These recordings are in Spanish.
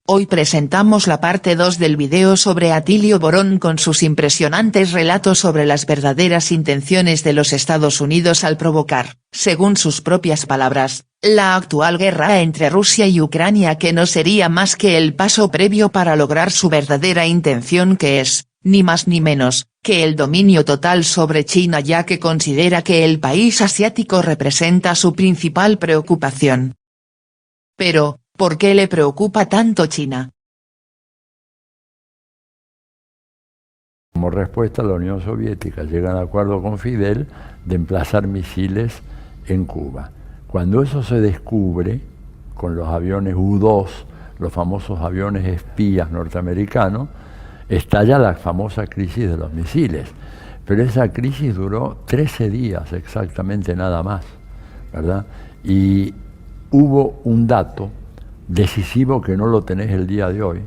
Hoy presentamos la parte 2 del video sobre Atilio Borón con sus impresionantes relatos sobre las verdaderas intenciones de los Estados Unidos al provocar, según sus propias palabras, la actual guerra entre Rusia y Ucrania, que no sería más que el paso previo para lograr su verdadera intención, que es, ni más ni menos, que el dominio total sobre China, ya que considera que el país asiático representa su principal preocupación. Pero, ¿por qué le preocupa tanto China? Como respuesta, la Unión Soviética llega a un acuerdo con Fidel de emplazar misiles en Cuba. Cuando eso se descubre, con los aviones U-2, los famosos aviones espías norteamericanos, estalla la famosa crisis de los misiles. Pero esa crisis duró 13 días exactamente, nada más, ¿verdad? Y hubo un dato decisivo que no lo tenés el día de hoy,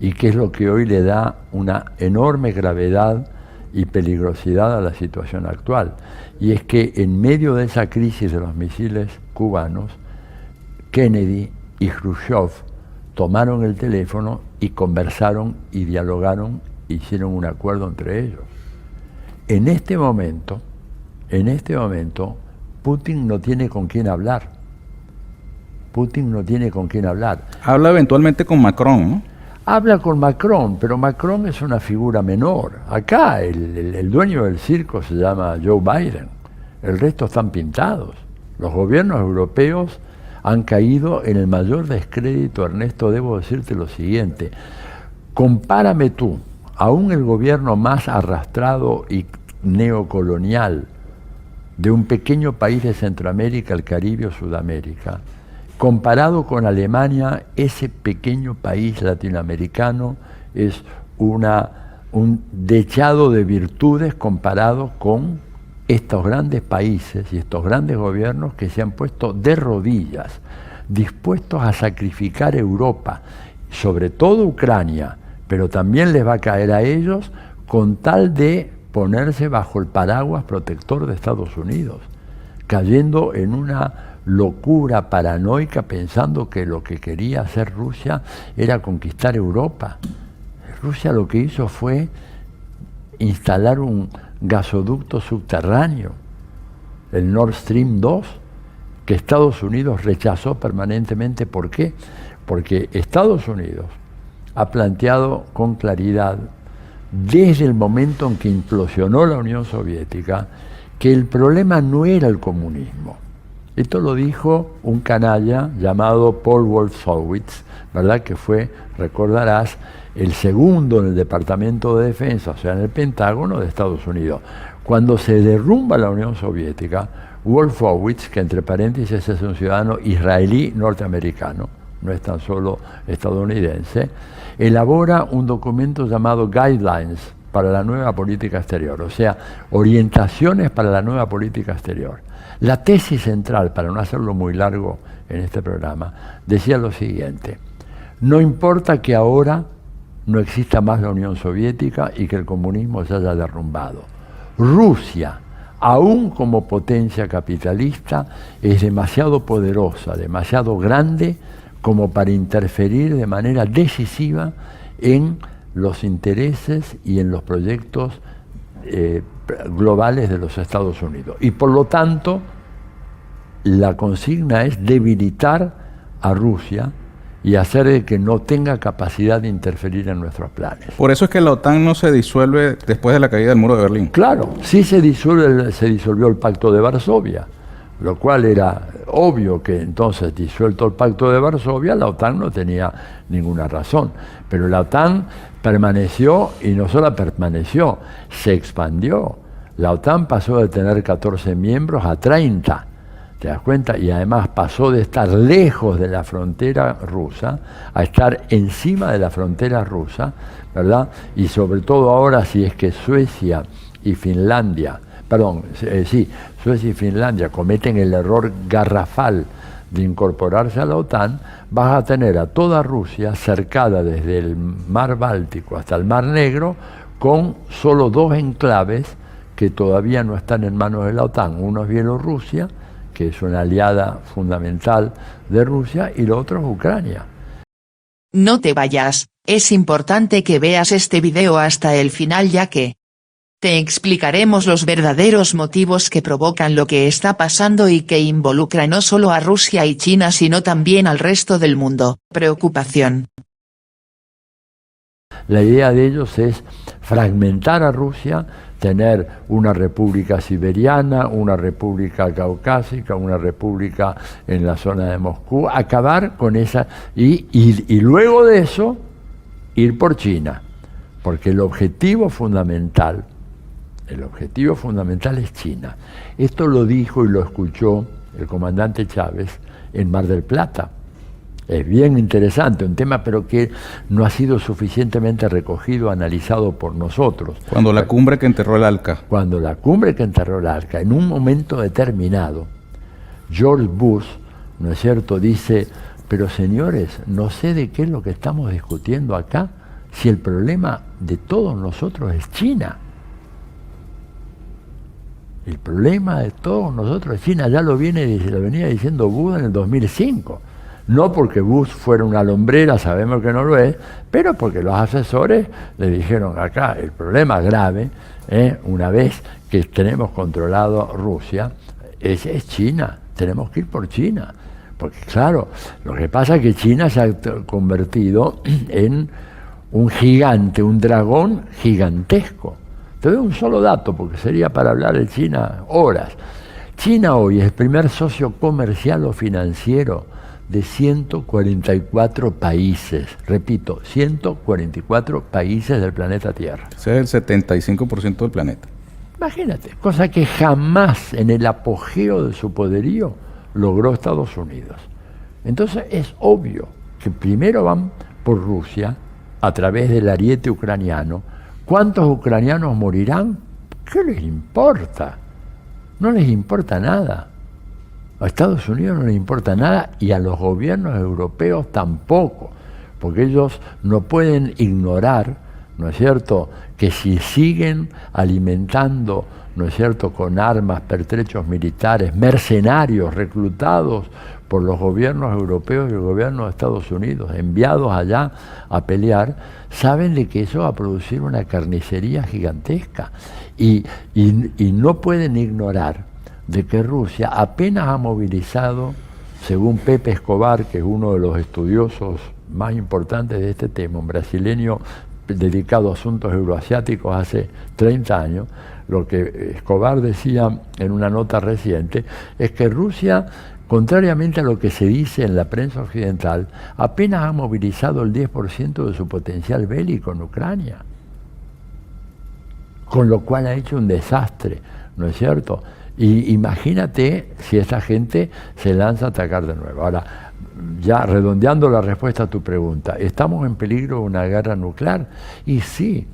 y que es lo que hoy le da una enorme gravedad y peligrosidad a la situación actual. Y es que en medio de esa crisis de los misiles cubanos, Kennedy y Khrushchev tomaron el teléfono y conversaron y dialogaron, hicieron un acuerdo entre ellos. En este momento, Putin no tiene con quién hablar. Putin no tiene con quién hablar. Habla eventualmente con Macron, ¿no? Habla con Macron, pero Macron es una figura menor. Acá el dueño del circo se llama Joe Biden. El resto están pintados. Los gobiernos europeos han caído en el mayor descrédito. Ernesto, debo decirte lo siguiente. Compárame tú, aún el gobierno más arrastrado y neocolonial de un pequeño país de Centroamérica, el Caribe o Sudamérica, comparado con Alemania, ese pequeño país latinoamericano es un dechado de virtudes comparado con estos grandes países y estos grandes gobiernos que se han puesto de rodillas, dispuestos a sacrificar Europa, sobre todo Ucrania, pero también les va a caer a ellos con tal de ponerse bajo el paraguas protector de Estados Unidos, cayendo en una locura paranoica pensando que lo que quería hacer Rusia era conquistar Europa. Rusia lo que hizo fue instalar un gasoducto subterráneo, el Nord Stream 2, que Estados Unidos rechazó permanentemente. ¿Por qué? Porque Estados Unidos ha planteado con claridad, desde el momento en que implosionó la Unión Soviética, que el problema no era el comunismo. Esto lo dijo un canalla llamado Paul Wolfowitz, ¿verdad? Que fue, recordarás, el segundo en el Departamento de Defensa, o sea, en el Pentágono de Estados Unidos. Cuando se derrumba la Unión Soviética, Wolfowitz, que entre paréntesis es un ciudadano israelí norteamericano, no es tan solo estadounidense, elabora un documento llamado Guidelines para la nueva política exterior, o sea, orientaciones para la nueva política exterior. La tesis central, para no hacerlo muy largo en este programa, decía lo siguiente: no importa que ahora no exista más la Unión Soviética y que el comunismo se haya derrumbado. Rusia, aún como potencia capitalista, es demasiado poderosa, demasiado grande como para interferir de manera decisiva en los intereses y en los proyectos globales de los Estados Unidos. Y por lo tanto, la consigna es debilitar a Rusia y hacer de que no tenga capacidad de interferir en nuestros planes. Por eso es que la OTAN no se disuelve después de la caída del muro de Berlín. Claro, sí se disolvió el Pacto de Varsovia, lo cual era obvio que entonces, disuelto el Pacto de Varsovia, la OTAN no tenía ninguna razón. Pero la OTAN permaneció, y no solo permaneció, se expandió. La OTAN pasó de tener 14 miembros a 30, ¿te das cuenta? Y además pasó de estar lejos de la frontera rusa a estar encima de la frontera rusa, ¿verdad? Y sobre todo ahora, si es que Suecia y Finlandia, Suecia y Finlandia cometen el error garrafal de incorporarse a la OTAN, vas a tener a toda Rusia cercada desde el mar Báltico hasta el mar Negro, con solo dos enclaves que todavía no están en manos de la OTAN. Uno es Bielorrusia, que es una aliada fundamental de Rusia, y lo otro es Ucrania. No te vayas, es importante que veas este video hasta el final ya que te explicaremos los verdaderos motivos que provocan lo que está pasando y que involucra no solo a Rusia y China sino también al resto del mundo. Preocupación. La idea de ellos es fragmentar a Rusia, tener una república siberiana, una república caucásica, una república en la zona de Moscú, acabar con esa y luego de eso ir por China, porque el objetivo fundamental es China. Esto lo dijo y lo escuchó el comandante Chávez en Mar del Plata. Es bien interesante, un tema pero que no ha sido suficientemente recogido, analizado por nosotros. Cuando la cumbre que enterró el Arca. Cuando la cumbre que enterró el Arca, en un momento determinado, George Bush, ¿no es cierto?, dice, pero señores, no sé de qué es lo que estamos discutiendo acá, si el problema de todos nosotros es China. El problema de todos nosotros es China, ya lo venía diciendo Bush en el 2005. No porque Bush fuera una lumbrera, sabemos que no lo es, pero porque los asesores le dijeron acá, el problema grave, una vez que tenemos controlado Rusia, es China, tenemos que ir por China. Porque claro, lo que pasa es que China se ha convertido en un gigante, un dragón gigantesco. Te doy un solo dato, porque sería para hablar de China horas. China hoy es el primer socio comercial o financiero de 144 países. Repito, 144 países del planeta Tierra. Ese es el 75% del planeta. Imagínate, cosa que jamás en el apogeo de su poderío logró Estados Unidos. Entonces es obvio que primero van por Rusia a través del ariete ucraniano. ¿Cuántos ucranianos morirán? ¿Qué les importa? No les importa nada. A Estados Unidos no les importa nada y a los gobiernos europeos tampoco, porque ellos no pueden ignorar, ¿no es cierto?, que si siguen alimentando, ¿no es cierto?, con armas, pertrechos militares, mercenarios reclutados por los gobiernos europeos y el gobierno de Estados Unidos, enviados allá a pelear, saben de que eso va a producir una carnicería gigantesca y no pueden ignorar de que Rusia apenas ha movilizado, según Pepe Escobar, que es uno de los estudiosos más importantes de este tema, un brasileño dedicado a asuntos euroasiáticos hace 30 años, lo que Escobar decía en una nota reciente es que Rusia, contrariamente a lo que se dice en la prensa occidental, apenas ha movilizado el 10% de su potencial bélico en Ucrania, con lo cual ha hecho un desastre, ¿no es cierto? Y imagínate si esta gente se lanza a atacar de nuevo. Ahora, ya redondeando la respuesta a tu pregunta, ¿estamos en peligro de una guerra nuclear? Y sí,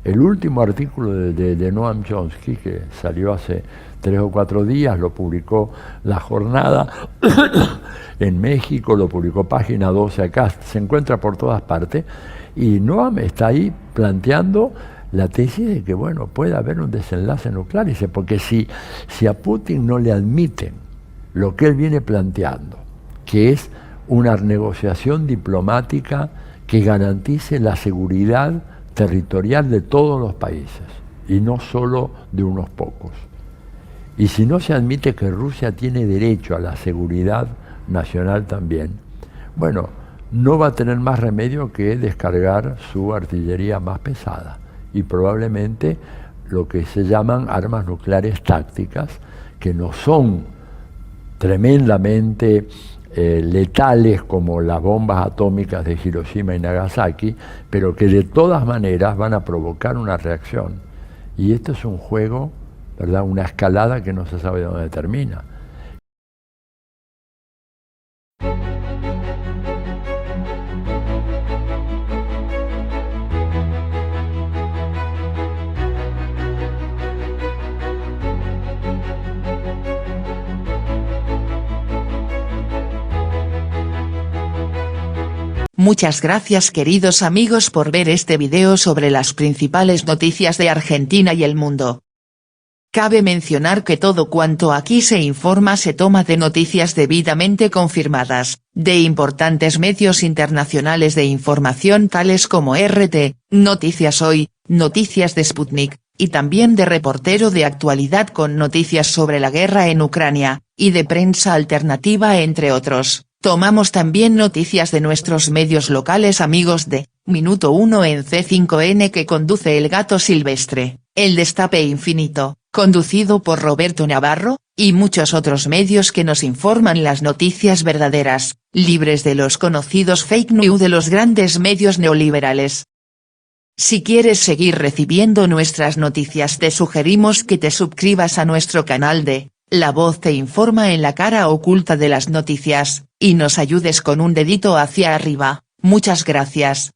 el último artículo de Noam Chomsky, que salió hace 3 o 4 días, lo publicó La Jornada en México, lo publicó Página 12 acá, se encuentra por todas partes, y Noam está ahí planteando la tesis de que, bueno, puede haber un desenlace nuclear, dice, porque si a Putin no le admiten lo que él viene planteando, que es una negociación diplomática que garantice la seguridad territorial de todos los países, y no solo de unos pocos. Y si no se admite que Rusia tiene derecho a la seguridad nacional también, bueno, no va a tener más remedio que descargar su artillería más pesada, y probablemente lo que se llaman armas nucleares tácticas, que no son tremendamente letales como las bombas atómicas de Hiroshima y Nagasaki, pero que de todas maneras van a provocar una reacción. Y esto es un juego, ¿verdad?, una escalada que no se sabe dónde termina. Muchas gracias queridos amigos por ver este video sobre las principales noticias de Argentina y el mundo. Cabe mencionar que todo cuanto aquí se informa se toma de noticias debidamente confirmadas, de importantes medios internacionales de información tales como RT, Noticias Hoy, Noticias de Sputnik, y también de Reportero de Actualidad con noticias sobre la guerra en Ucrania, y de Prensa Alternativa entre otros. Tomamos también noticias de nuestros medios locales amigos de Minuto 1 en C5N que conduce El Gato Silvestre, El Destape Infinito, conducido por Roberto Navarro, y muchos otros medios que nos informan las noticias verdaderas, libres de los conocidos fake news de los grandes medios neoliberales. Si quieres seguir recibiendo nuestras noticias te sugerimos que te suscribas a nuestro canal de La Voz te informa en la cara oculta de las noticias, y nos ayudes con un dedito hacia arriba. Muchas gracias.